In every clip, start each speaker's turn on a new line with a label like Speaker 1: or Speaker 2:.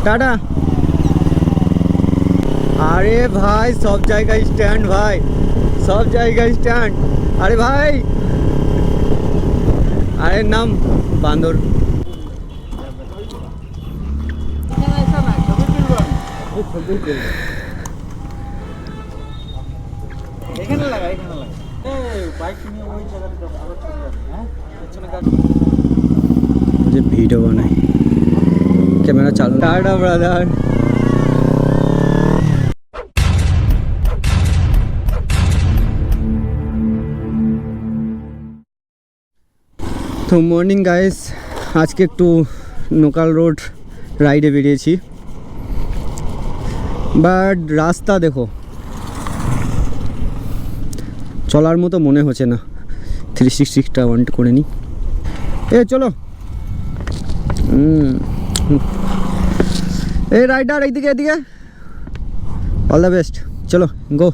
Speaker 1: Tata. আরে ভাই সব জায়গায় স্ট্যান্ড ভাই, সব জায়গায় স্ট্যান্ড। আরে ভাই, আরে নাম বান্দর।
Speaker 2: এখানে লাগা, এখানে লাগা। এই বাইক নিয়ে ওই জায়গাটা আবার চলে যাবে, হ্যাঁ? পেছনে গাড়ি।
Speaker 1: যে ভিডিও বানাই, ক্যামেরা চালু। Tata brother. তো মর্নিং গাইস, আজকে একটু লোকাল রোড রাইডে বেরিয়েছি, বাট রাস্তা দেখো চলার মতো মনে হচ্ছে না। 360টা ওয়ান্ট করে নিই। চলো। এই রাইডার এইদিকে, এদিকে। অল দ্য বেস্ট, চলো গো।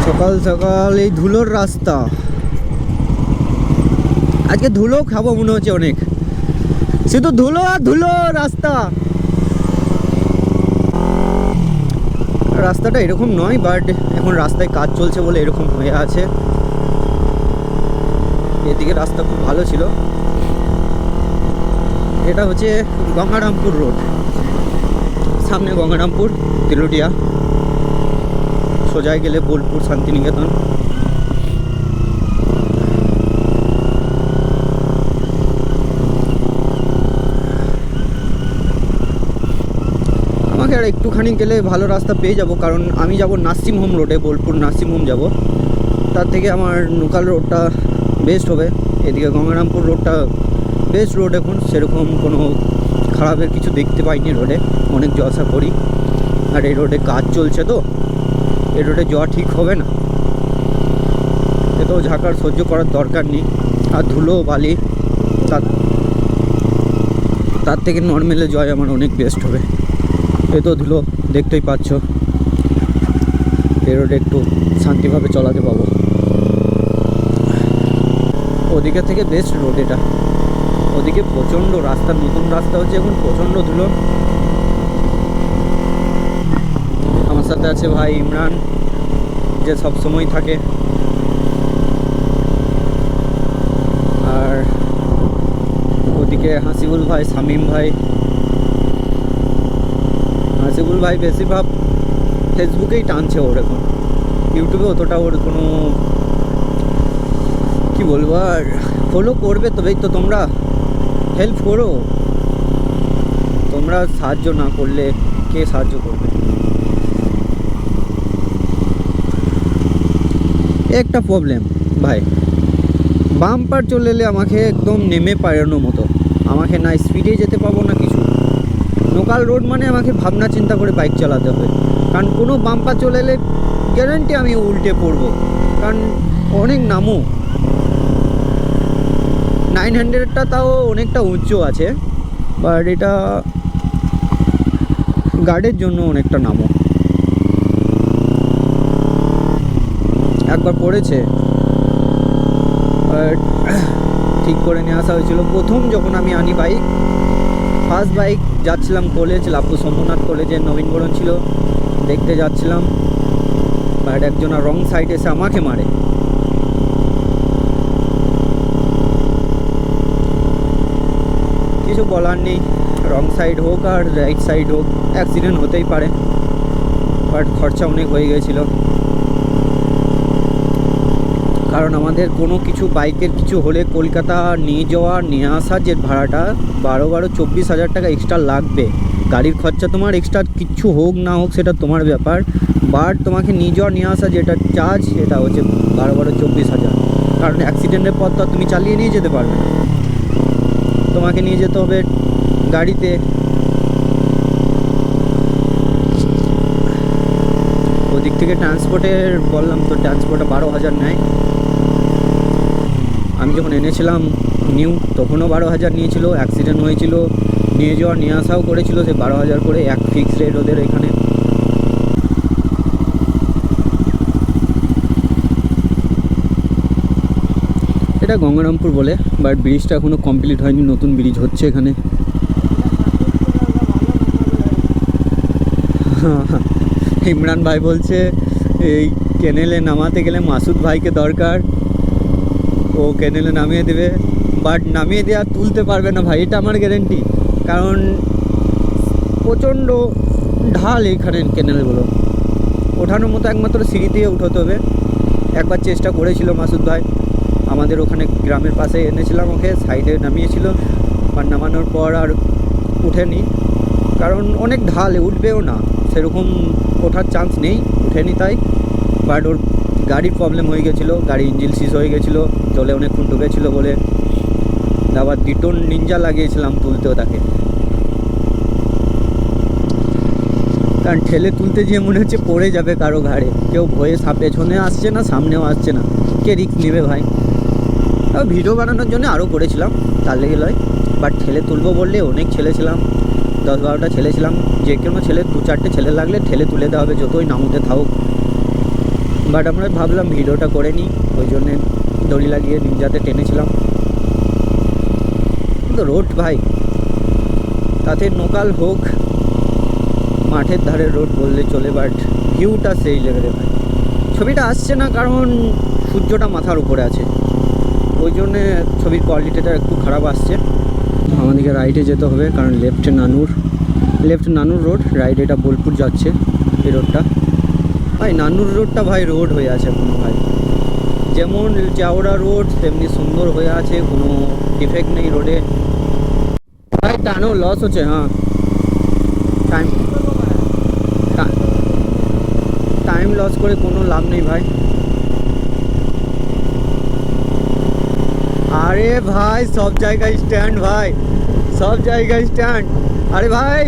Speaker 1: সকাল সকাল এই ধুলোর রাস্তা, আজকে ধুলো খাবো মনে হচ্ছে অনেক, শুধু ধুলো আর ধুলো রাস্তা। রাস্তাটা এরকম নয়, বাট এখন রাস্তায় কাজ চলছে বলে এরকম হয়ে আছে। এদিকে রাস্তা খুব ভালো ছিল। এটা হচ্ছে গঙ্গারামপুর রোড, সামনে গঙ্গারামপুর, তেলুটিয়া, সোজায় গেলে বোলপুর, শান্তিনিকেতন। আমাকে আর একটুখানি গেলে ভালো রাস্তা পেয়ে যাব, কারণ আমি যাব নার্সিংহোম রোডে, বোলপুর নার্সিংহোম যাব। তার থেকে আমার লোকাল রোডটা বেস্ট হবে। এদিকে গঙ্গারামপুর রোডটা বেস্ট রোড, এখন সেরকম কোনো খারাপের কিছু দেখতে পাইনি রোডে, অনেক জলসা করি। আর এই রোডে কাজ চলছে, তো এই রোডে যাওয়া ঠিক হবে না, এতেও ঝাঁকার সহ্য করার দরকার নেই। আর ধুলো বালি, তার থেকে নর্মালে যাওয়া আমার অনেক বেস্ট হবে। এতো ধুলো দেখতেই পাচ্ছ, এই রোডে একটু শান্তিভাবে চলাতে পাবো। ওদিকে থেকে বেস্ট রোড এটা, ওদিকে প্রচণ্ড রাস্তা, নতুন রাস্তা হচ্ছে এখন, প্রচণ্ড ধুলো। আমার সাথে আছে ভাই ইমরান, যে সব সময় থাকে। আর ওদিকে হাসিবুল ভাই, শামীম ভাই। হাসিবুল ভাই বেশিরভাগ ফেসবুকেই টানছে ওর এখন, ইউটিউবে অতটা ওর কোনো কি বলবো। আর ফলো করবে তবেই তো, তোমরা হেল্প করো, তোমরা সাহায্য না করলে কে সাহায্য করবে। একটা প্রবলেম ভাই, বাম্পার চলে এলে আমাকে একদম নেমে পারানোর মতো, আমাকে না স্পিডে যেতে পাবো না কিছু। লোকাল রোড মানে আমাকে ভাবনা চিন্তা করে বাইক চালাতে হবে, কারণ কোনো বাম্পার চলে এলে গ্যারান্টি আমি উল্টে পড়বো, কারণ অনেক নামও। 900টা তাও অনেকটা উঁচু আছে, বাট এটা গার্ডের জন্য অনেকটা নামও। একবার পড়েছে, বাট ঠিক করে নিয়ে আসা হয়েছিল। প্রথম যখন আমি আনি বাইক, ফার্স্ট বাইক, যাচ্ছিলাম কলেজ, লাভু সোমনাথ কলেজের নবীনবরণ ছিল, দেখতে যাচ্ছিলাম, বাট একজন রং সাইড এসে আমাকে মারে। কিছু বলার নেই, রং সাইড হোক আর রাইট সাইড হোক, অ্যাক্সিডেন্ট হতেই পারে, বাট খরচা অনেক হয়ে গেছিলো। কারণ আমাদের কোনো কিছু বাইকের কিছু হলে কলকাতা নিয়ে যাওয়া নিয়ে আসা যে ভাড়াটা 12-24 হাজার টাকা এক্সট্রা লাগবে। গাড়ির খরচা তোমার এক্সট্রা কিছু হোক না হোক সেটা তোমার ব্যাপার, বাট তোমাকে নিয়ে যাওয়া নিয়ে আসা যেটা চার্জ সেটা হচ্ছে 12-24 হাজার। কারণ অ্যাক্সিডেন্টের পর তো তুমি চালিয়ে নিয়ে যেতে পারবে না, তোমাকে নিয়ে যেতে হবে গাড়িতে। ওদিক থেকে ট্রান্সপোর্টের বললাম তো, ট্রান্সপোর্টে 12,000 নেয়। আমি যখন এনেছিলাম নিউ তখনও 12,000 নিয়েছিল, অ্যাক্সিডেন্ট হয়েছিল, নিয়ে যাওয়া নিয়ে আসাও করেছিল, সে 12,000 করে, এক ফিক্স রেট ওদের এখানে। এটা গঙ্গারামপুর বলে, বাট ব্রিজটা এখনও কমপ্লিট হয়নি, নতুন ব্রিজ হচ্ছে এখানে। ইমরান ভাই বলছে এই ক্যানেলে নামাতে গেলে মাসুদ ভাইকে দরকার, ও ক্যানেলে নামিয়ে দেবে, বাট নামিয়ে দিয়ে আর তুলতে পারবে না ভাই, এটা আমার গ্যারেন্টি। কারণ প্রচণ্ড ঢাল এখানে ক্যানেলগুলো, ওঠানোর মতো একমাত্র সিঁড়ি দিয়ে উঠোতে হবে। একবার চেষ্টা করেছিল মাসুদ ভাই, আমাদের ওখানে গ্রামের পাশে এনেছিলাম ওকে, সাইডে নামিয়েছিল, আর নামানোর পর আর উঠেনি, কারণ অনেক ঢালে উঠবেও না, সেরকম ওঠার চান্স নেই, উঠেনি তাই। বাট ওর গাড়ির প্রবলেম হয়ে গেছিলো, গাড়ি ইঞ্জিন সিজ হয়ে গেছিলো, জলে অনেকক্ষণ ডুবেছিলো বলে। আবার ডিটোন নিনজা লাগিয়েছিলাম তুলতেও তাকে, কারণ ঠেলে তুলতে গিয়ে মনে হচ্ছে পড়ে যাবে কারো ঘাড়ে, কেউ ভয়ে পেছনে আসছে না, সামনেও আসছে না, কে রিস্ক নেবে ভাই। ভিডিও বানানোর জন্য আরও করেছিলাম, তার লেগে লয়, বাট ঠেলে তুলবো বললে অনেক ছেলে ছিলাম, 10-12টা ছেলে ছিলাম, যে কোনো ছেলে 2-4টে ছেলে লাগলে ঠেলে তুলে দেওয়া হবে, যতই নামুতে থাকুক। বাট আমরা ভাবলাম ভিডিওটা করে নিই, ওই জন্যে দড়ি লাগিয়ে নিনজাতে টেনেছিলাম। কিন্তু রোড ভাই, তাতে লোকাল হোক মাঠের ধারে রোড বললে চলে, বাট ভিউটা সেই লেভেলে ভাই। ছবিটা আসছে না কারণ সূর্যটা মাথার উপরে আছে, ওই জন্যে ছবির কোয়ালিটিটা একটু খারাপ আসছে। আমাদেরকে রাইটে যেতে হবে, কারণ লেফট নানুর রোড, রাইট এটা বোলপুর যাচ্ছে এই রোডটা। ভাই নানুর রোডটা ভাই রোড হয়ে আছে এখন ভাই, যেমন চাওড়া রোড তেমনি সুন্দর হয়ে আছে, কোনো ডিফেক্ট নেই রোডে ভাই। টানো লস হচ্ছে, হ্যাঁ টাইম লস করে কোনো লাভ নেই ভাই। আরে ভাই সব জায়গায় স্ট্যান্ড ভাই, সব জায়গায় স্ট্যান্ড। আরে ভাই,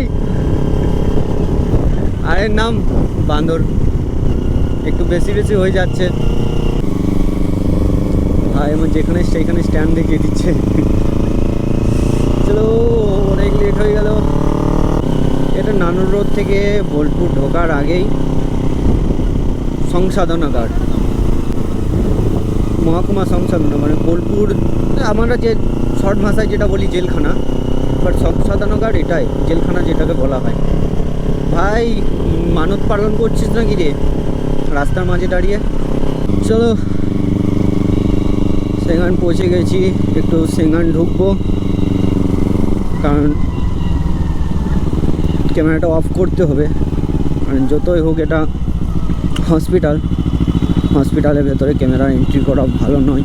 Speaker 1: আরে নাম বান্দর, একটু বেশি হয়ে যাচ্ছে ভাই, আমার যেখানে সেইখানে স্ট্যান্ড দেখিয়ে দিচ্ছে। চলো, অনেক লেট হয়ে গেল। এটা নানুর রোড থেকে বোলপুর ঢোকার আগেই সংসাধনাগার, মহকুমা সংসাধনা, মানে বোলপুর আমরা যে শর্ট ভাষায় যেটা বলি জেলখানা, বাট সংসাধনাগার এটাই জেলখানা যেটাকে বলা হয়। ভাই মানত পালন করছিস নাকি রে রাস্তার মাঝে দাঁড়িয়ে? চলো, সেখান পৌঁছে গেছি, একটু সেখান ঢুকবো, কারণ ক্যামেরাটা অফ করতে হবে, কারণ যতই হোক এটা হসপিটালের ভেতরে ক্যামেরা এন্ট্রি করা ভালো নয়,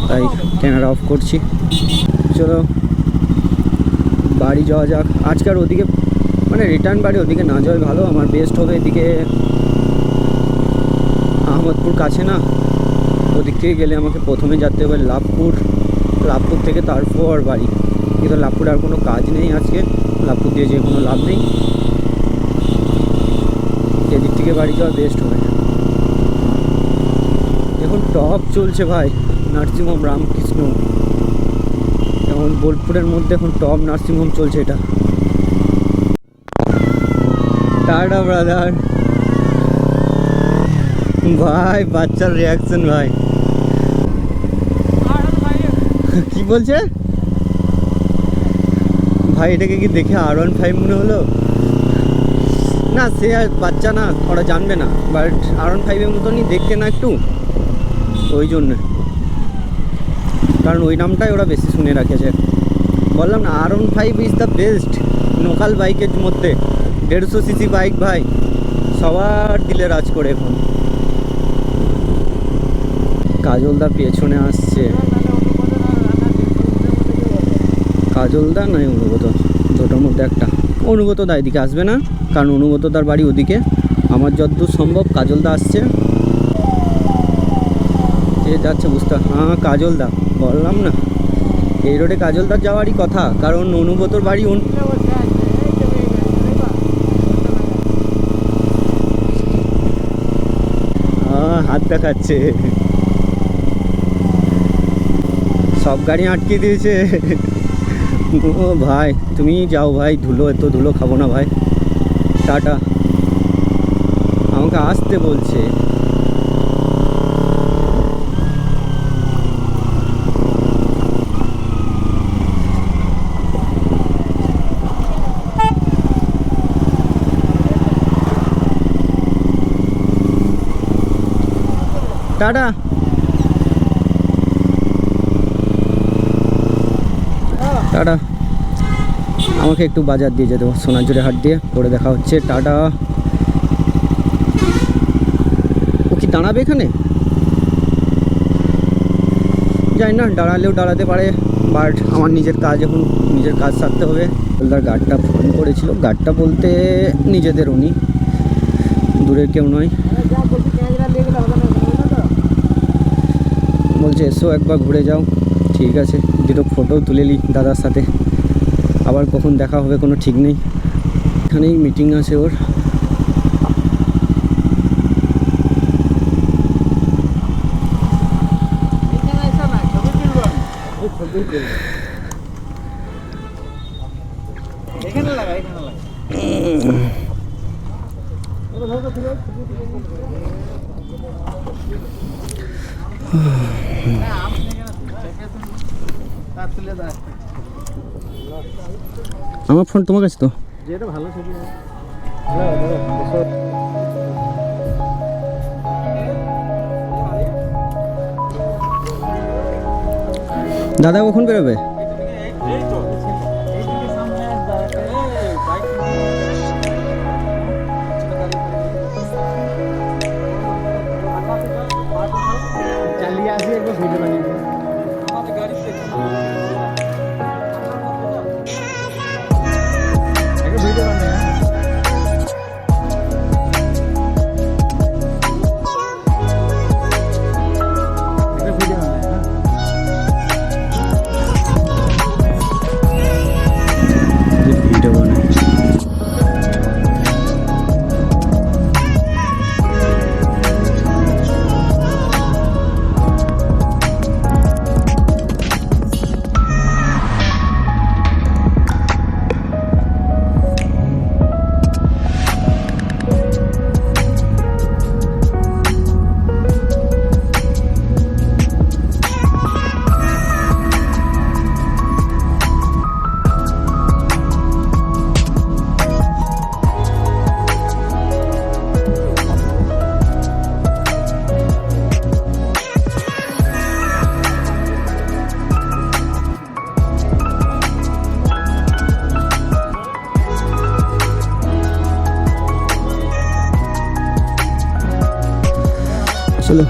Speaker 1: তাই ক্যামেরা অফ করছি। চলো বাড়ি যাওয়া যাক। আজকাল ওদিকে মানে রিটার্ন বাড়ি ওদিকে না যাওয়াই ভালো, আমার বেস্ট হবে এদিকে আহমদপুর কাছে না, ওদিক থেকে গেলে আমাকে প্রথমে যেতে হবে লাভপুর থেকে তারপর বাড়ি, কিন্তু লাভপুরে আর কোনো কাজ নেই আজকে, লাভপুর দিয়ে যে কোনো লাভ নেই, এদিক থেকে বাড়ি যাওয়া বেস্ট হবে। এখন টপ চলছে ভাই নার্সিংহোম রামকৃষ্ণ, এখন বোলপুরের মধ্যে এখন টপ নার্সিংহোম চলছে এটা। Tata brother. ভাই বাচ্চার রিয়াকশন ভাই, কি বলছে ভাই? এটাকে কি দেখে R15 মনে হলো? না সে আর বাচ্চা না, ওরা জানবে না, বাট R15 মতনই দেখতে না একটু, ওই জন্য, কারণ ওই নামটাই ওরা বেশি শুনে রাখেছে। বললাম না R15 is the best local বাইকের মধ্যে, 150 সিসি বাইক ভাই, সবার দিলে রাজ করে এখন। কাজলদা পেছনে আসছে, কাজলদা নয় অনুগত, দুটোর মধ্যে একটা। অনুগত দা এদিকে আসবে না, কারণ অনুগত তার বাড়ি ওদিকে, আমার যতদূর সম্ভব কাজলদা আসছে, যে যাচ্ছে বুঝতে। হ্যাঁ কাজলদা, বললাম না এই রোডে কাজলদার যাওয়ারই কথা, কারণ অনুগতর বাড়ি হাত দেখাচ্ছে, সব গাড়ি আটকে দিয়েছে। ও ভাই তুমি যাও ভাই, ধুলো এত ধুলো খাবো না ভাই, টাটা। আমাকে আসতে বলছে, টাটা। টাটা। আমাকে একটু বাজার দিয়ে যেতে হবে, সোনাঝুরি হাট দিয়ে, পরে দেখা হচ্ছে। টাটা। ও কি দাঁড়াবে এখানে? জানি না, দাঁড়ালেও দাঁড়াতে পারে, বাট আমার নিজের কাজ, এখন নিজের কাজ সারতে হবে। ওনার গার্ডটা ফোন করেছিল, গার্ডটা বলতে নিজেদের, উনি দূরের কেউ নয়। বলছে এসো একবার ঘুরে যাও। ঠিক আছে, দুটো ফটো তুলে নিই দাদার সাথে, আবার কখন দেখা হবে কোনো ঠিক নেই। এখানেই মিটিং আছে ওর।
Speaker 2: এখানে লাগা, এখানে লাগা।
Speaker 1: আমার ফোন তোমার কাছে তো?
Speaker 2: যেটা ভালো ছবি।
Speaker 1: দাদা কখন বেরোবে?
Speaker 2: চালিয়ে আসি একবার ভিডিও বানিয়ে আমাদের গাড়িতে ভিডিও বানিয়ে ভিডিও
Speaker 1: ভিডিও বানাই। চলো।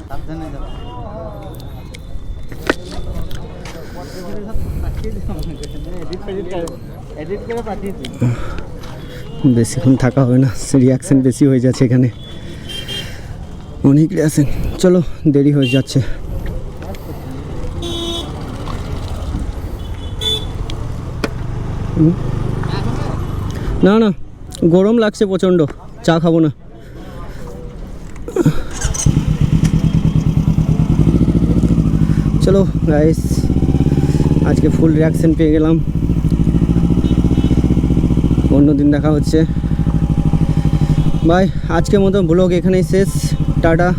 Speaker 2: সাবধানে যাও। এডিট করে পাঠিয়ে দিই।
Speaker 1: বেশিক্ষণ থাকা হবে না, রিয়াকশন বেশি হয়ে যাচ্ছে এখানে, অনেক রিয়াকশন। চলো, দেরি হয়ে যাচ্ছে। না না, গরম লাগছে প্রচণ্ড, চা খাবো না। চলো গাইস, আজকে ফুল রিয়াকশন পেয়ে গেলাম, অন্য দিন দেখা হচ্ছে। বাই, আজকের মতো ব্লগ এখানেই শেষ। টাটা।